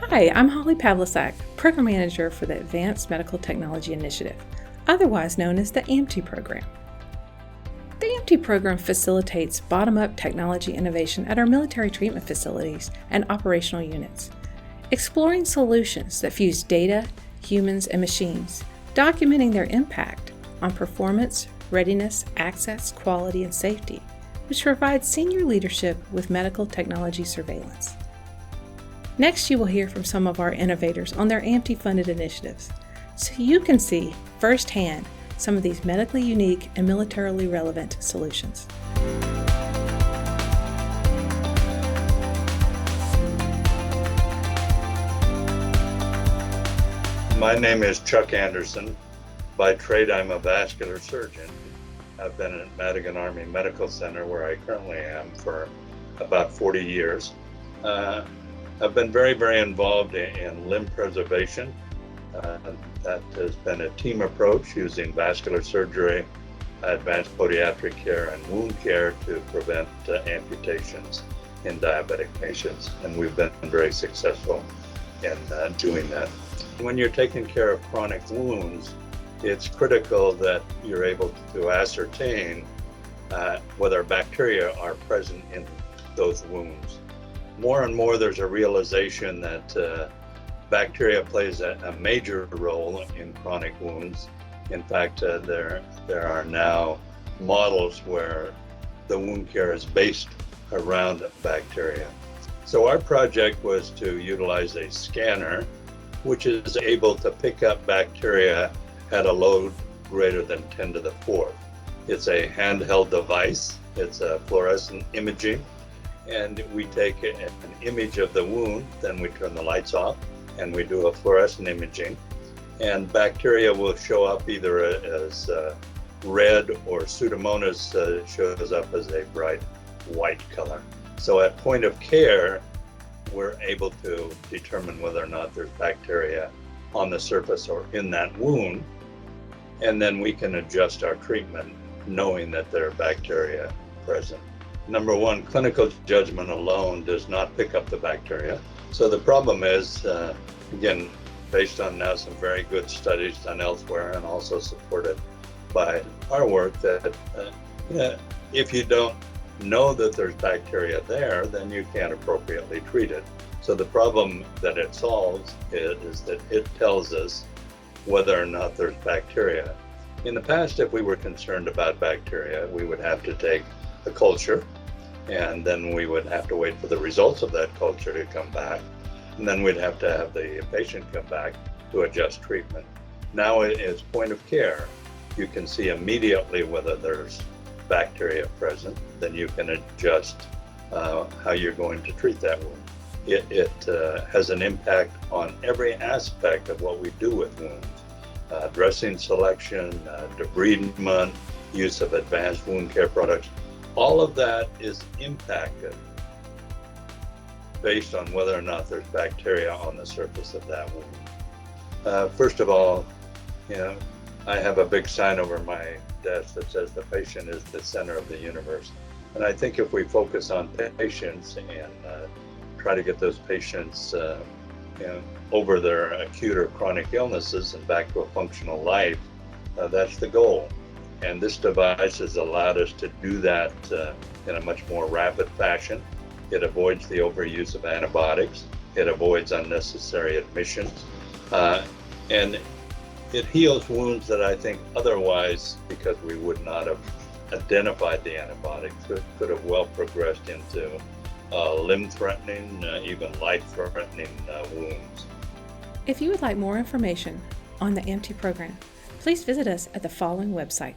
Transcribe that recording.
Hi, I'm Holly Pavlisak, Program Manager for the Advanced Medical Technology Initiative, otherwise known as the AMTI program. The AMTI program facilitates bottom-up technology innovation at our military treatment facilities and operational units, exploring solutions that fuse data, humans, and machines, documenting their impact on performance, readiness, access, quality, and safety, which provides senior leadership with medical technology surveillance. Next, you will hear from some of our innovators on their AMTI-funded initiatives, so you can see firsthand some of these medically unique and militarily relevant solutions. My name is Chuck Andersen. By trade, I'm a vascular surgeon. I've been at Madigan Army Medical Center, where I currently am, for about 40 years. I've been very involved in limb preservation. That has been a team approach using vascular surgery, advanced podiatric care, and wound care to prevent amputations in diabetic patients. And we've been very successful in doing that. When you're taking care of chronic wounds, it's critical that you're able to ascertain whether bacteria are present in those wounds. More and more, there's a realization that bacteria plays a major role in chronic wounds. In fact, there are now models where the wound care is based around bacteria. So our project was to utilize a scanner, which is able to pick up bacteria at a load greater than 10 to the 4th. It's a handheld device. It's a fluorescent imaging. And we take an image of the wound, then we turn the lights off, and we do a fluorescent imaging. And bacteria will show up either as red, or Pseudomonas shows up as a bright white color. So at point of care, we're able to determine whether or not there's bacteria on the surface or in that wound. And then we can adjust our treatment knowing that there are bacteria present. Number one, clinical judgment alone does not pick up the bacteria. So the problem is, again, based on now some very good studies done elsewhere and also supported by our work, that if you don't know that there's bacteria there, then you can't appropriately treat it. So the problem that it solves is that it tells us whether or not there's bacteria. In the past, if we were concerned about bacteria, we would have to take a culture, and then we would have to wait for the results of that culture to come back. And then we'd have to have the patient come back to adjust treatment. Now it's point of care. You can see immediately whether there's bacteria present, then you can adjust how you're going to treat that wound. It has an impact on every aspect of what we do with wounds. Dressing selection, debridement, use of advanced wound care products. All of that is impacted based on whether or not there's bacteria on the surface of that wound. First of all, I have a big sign over my desk that says the patient is the center of the universe. And I think if we focus on patients and try to get those patients over their acute or chronic illnesses and back to a functional life, that's the goal. And this device has allowed us to do that in a much more rapid fashion. It avoids the overuse of antibiotics. It avoids unnecessary admissions. And it heals wounds that I think otherwise, because we would not have identified the antibiotics, could have well progressed into limb-threatening, even life-threatening wounds. If you would like more information on the AMTI program, please visit us at the following website.